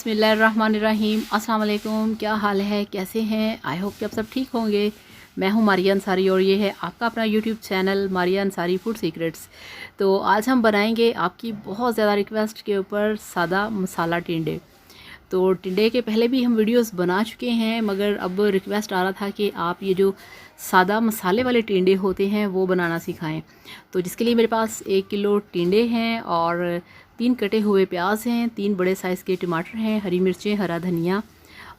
बिस्मिल्लाहिर्रहमानिर्रहीम। अस्सलाम वालेकुम। क्या हाल है, कैसे हैं? आई होप कि आप सब ठीक होंगे। मैं हूं मारिया अंसारी और ये है आपका अपना YouTube channel Maria Ansari food secrets. तो आज हम बनाएंगे आपकी बहुत ज़्यादा रिक्वेस्ट के ऊपर सादा मसाला टिंडे। तो टिंडे के पहले भी हम वीडियोस बना चुके हैं, मगर अब रिक्वेस्ट आ रहा था कि आप ये जो सादा मसाले वाले टिंडे होते हैं वो बनाना सिखाएं। तो जिसके लिए मेरे पास 1 किलो टिंडे हैं और 3 कटे हुए प्याज हैं, 3 बड़े साइज़ के टमाटर हैं, हरी मिर्चें, हरा धनिया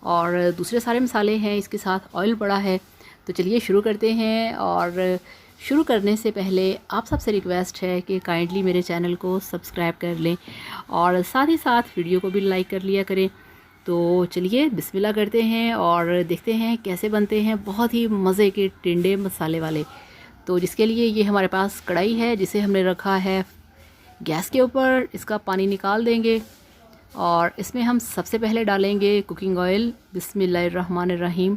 और दूसरे सारे मसाले हैं। इसके साथ ऑयल पड़ा है। तो चलिए शुरू करते हैं। और शुरू करने से पहले आप सबसे रिक्वेस्ट है कि काइंडली मेरे चैनल को सब्सक्राइब कर लें और साथ ही साथ वीडियो को भी लाइक कर लिया करें। तो चलिए बिस्मिल्लाह करते हैं और देखते हैं कैसे बनते हैं बहुत ही मज़े के टिंडे मसाले वाले। तो जिसके लिए ये हमारे पास कढ़ाई है जिसे हमने रखा है गैस के ऊपर। इसका पानी निकाल देंगे और इसमें हम सबसे पहले डालेंगे कुकिंग ऑयल। बिस्मिल्लाहिर्रहमानिर्रहीम।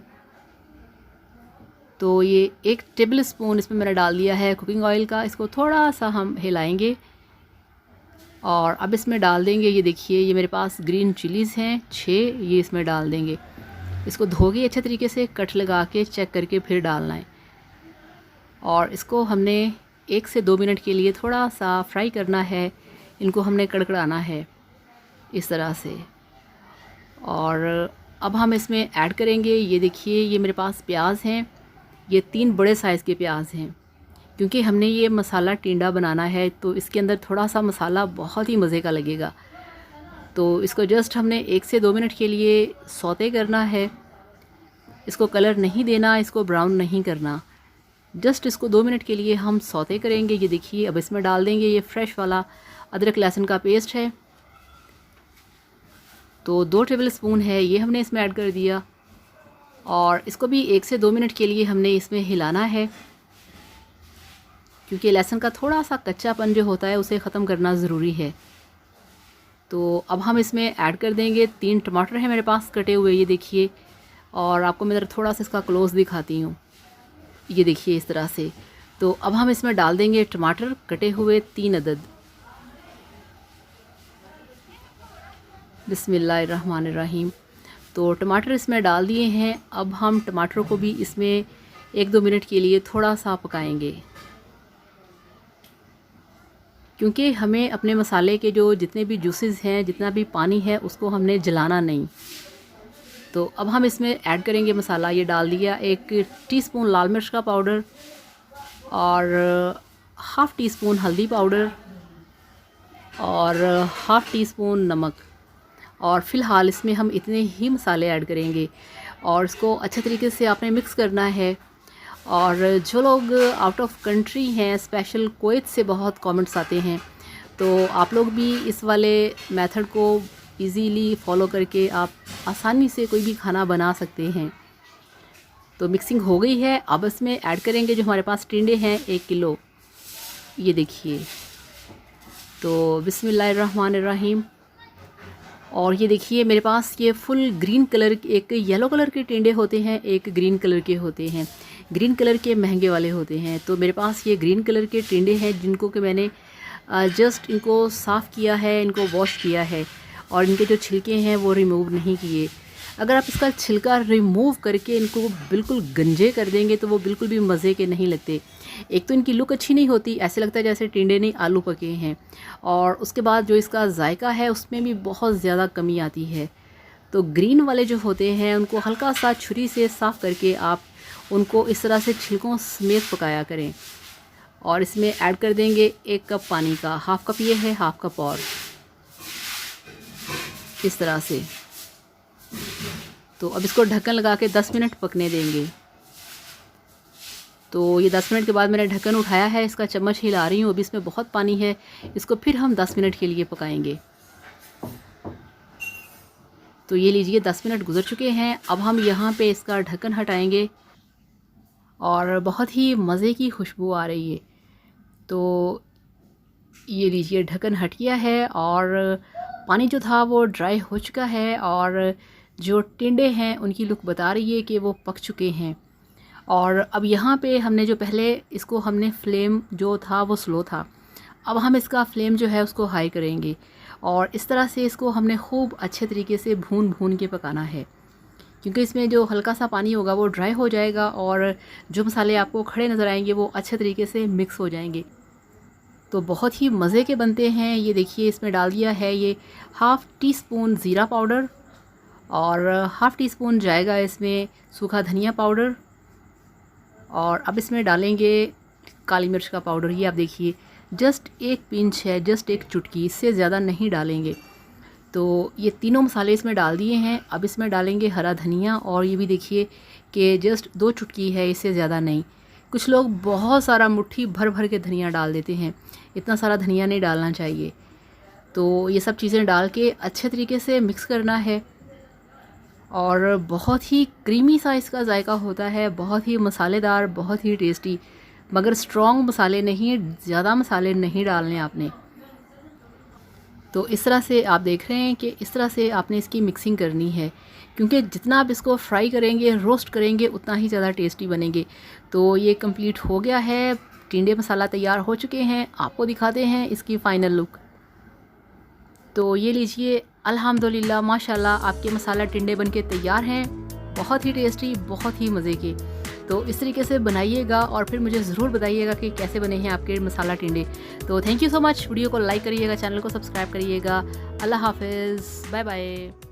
तो ये 1 टेबल स्पून इसमें मैंने डाल दिया है कुकिंग ऑयल का। इसको थोड़ा सा हम हिलाएंगे और अब इसमें डाल देंगे, ये देखिए ये मेरे पास ग्रीन चिलीज़ हैं 6, ये इसमें डाल देंगे। इसको धो के अच्छे तरीके से कट लगा के चेक करके फिर डालना है। और इसको हमने 1 से 2 मिनट के लिए थोड़ा सा फ्राई करना है। इनको हमने कड़कड़ाना है इस तरह से। और अब हम इसमें ऐड करेंगे, ये देखिए ये मेरे पास प्याज हैं, ये 3 बड़े साइज़ के प्याज हैं। क्योंकि हमने ये मसाला टिंडा बनाना है तो इसके अंदर थोड़ा सा मसाला बहुत ही मज़े का लगेगा। तो इसको जस्ट हमने 1 से 2 मिनट के लिए सौते करना है। इसको कलर नहीं देना, इसको ब्राउन नहीं करना, जस्ट इसको 2 मिनट के लिए हम सौते करेंगे। ये देखिए अब इसमें डाल देंगे ये फ्रेश वाला अदरक लहसुन का पेस्ट है। तो 2 टेबल स्पून है, ये हमने इसमें ऐड कर दिया और इसको भी 1 से 2 मिनट के लिए हमने इसमें हिलाना है। क्योंकि लहसुन का थोड़ा सा कच्चापन जो होता है उसे ख़त्म करना ज़रूरी है। तो अब हम इसमें ऐड कर देंगे 3 टमाटर हैं मेरे पास कटे हुए, ये देखिए। और आपको मैं थोड़ा सा इसका क्लोज दिखाती हूँ, ये देखिए इस तरह से। तो अब हम इसमें डाल देंगे टमाटर कटे हुए 3 अदद। बिस्मिल्लाहिर्रहमानिर्रहीम। तो टमाटर इसमें डाल दिए हैं। अब हम टमाटरों को भी इसमें 1-2 मिनट के लिए थोड़ा सा पकाएंगे, क्योंकि हमें अपने मसाले के जो जितने भी जूसेस हैं, जितना भी पानी है, उसको हमने जलाना नहीं। तो अब हम इसमें ऐड करेंगे मसाला। ये डाल दिया 1 टीस्पून लाल मिर्च का पाउडर और ½ टीस्पून हल्दी पाउडर और ½ टीस्पून नमक। और फ़िलहाल इसमें हम इतने ही मसाले ऐड करेंगे और इसको अच्छे तरीके से आपने मिक्स करना है। और जो लोग आउट ऑफ कंट्री हैं, स्पेशल कुवैत से बहुत कमेंट्स आते हैं, तो आप लोग भी इस वाले मेथड को इजीली फॉलो करके आप आसानी से कोई भी खाना बना सकते हैं। तो मिक्सिंग हो गई है। अब इसमें ऐड करेंगे जो हमारे पास टिंडे हैं 1 किलो, ये देखिए। तो बिस्मिल्लाहिर्रहमानिर्रहीम। और ये देखिए मेरे पास ये फुल ग्रीन कलर, एक येलो कलर के टिंडे होते हैं, एक ग्रीन कलर के होते हैं। ग्रीन कलर के महंगे वाले होते हैं। तो मेरे पास ये ग्रीन कलर के टिंडे हैं जिनको कि मैंने जस्ट इनको साफ़ किया है, इनको वॉश किया है और इनके जो छिलके हैं वो रिमूव नहीं किए। अगर आप इसका छिलका रिमूव करके इनको बिल्कुल गंजे कर देंगे तो वो बिल्कुल भी मज़े के नहीं लगते। एक तो इनकी लुक अच्छी नहीं होती, ऐसे लगता है जैसे टिंडे नहीं आलू पके हैं। और उसके बाद जो इसका जायका है उसमें भी बहुत ज़्यादा कमी आती है। तो ग्रीन वाले जो होते हैं उनको हल्का सा छुरी से साफ़ करके आप उनको इस तरह से छिलकों समेत पकाया करें। और इसमें ऐड कर देंगे 1 कप पानी का, ½ कप ये है, ½ कप और इस तरह से। तो अब इसको ढक्कन लगा के 10 मिनट पकने देंगे। तो ये 10 मिनट के बाद मैंने ढक्कन उठाया है, इसका चम्मच हिला रही हूँ। अभी इसमें बहुत पानी है, इसको फिर हम 10 मिनट के लिए पकाएंगे। तो ये लीजिए 10 मिनट गुजर चुके हैं। अब हम यहाँ पे इसका ढक्कन हटाएंगे और बहुत ही मज़े की खुशबू आ रही है। तो ये लीजिए ढक्कन हट गया है और पानी जो था वो ड्राई हो चुका है और जो टिंडे हैं उनकी लुक बता रही है कि वो पक चुके हैं। और अब यहाँ पे हमने जो पहले इसको हमने फ्लेम जो था वो स्लो था, अब हम इसका फ्लेम जो है उसको हाई करेंगे और इस तरह से इसको हमने खूब अच्छे तरीके से भून भून के पकाना है, क्योंकि इसमें जो हल्का सा पानी होगा वो ड्राई हो जाएगा और जो मसाले आपको खड़े नज़र आएंगे वो अच्छे तरीके से मिक्स हो जाएंगे। तो बहुत ही मज़े के बनते हैं। ये देखिए इसमें डाल दिया है ये हाफ़ टी स्पून ज़ीरा पाउडर और हाफ़ टी स्पून जाएगा इसमें सूखा धनिया पाउडर, और अब इसमें डालेंगे काली मिर्च का पाउडर। ये आप देखिए जस्ट एक पिंच है, जस्ट एक चुटकी, इससे ज़्यादा नहीं डालेंगे। तो ये तीनों मसाले इसमें डाल दिए हैं। अब इसमें डालेंगे हरा धनिया, और ये भी देखिए कि जस्ट 2 चुटकी है, इससे ज़्यादा नहीं। कुछ लोग बहुत सारा मुट्ठी भर भर के धनिया डाल देते हैं, इतना सारा धनिया नहीं डालना चाहिए। तो ये सब चीज़ें डाल के अच्छे तरीके से मिक्स करना है, और बहुत ही क्रीमी सा इसका जायका होता है, बहुत ही मसालेदार, बहुत ही टेस्टी। मगर स्ट्रॉन्ग मसाले नहीं, ज़्यादा मसाले नहीं डालने आपने। तो इस तरह से आप देख रहे हैं कि इस तरह से आपने इसकी मिक्सिंग करनी है, क्योंकि जितना आप इसको फ्राई करेंगे, रोस्ट करेंगे, उतना ही ज़्यादा टेस्टी बनेंगे। तो ये कंप्लीट हो गया है, टिंडे मसाला तैयार हो चुके हैं। आपको दिखाते हैं इसकी फ़ाइनल लुक। तो ये लीजिए, अल्हम्दुलिल्लाह माशाल्लाह आपके मसाला टिंडे बनके तैयार हैं। बहुत ही टेस्टी, बहुत ही मज़े के। तो इस तरीके से बनाइएगा और फिर मुझे ज़रूर बताइएगा कि कैसे बने हैं आपके मसाला टिंडे। तो thank you so much. Video को लाइक करिएगा, चैनल को सब्सक्राइब करिएगा। अल्लाह हाफ़िज़, बाय बाय।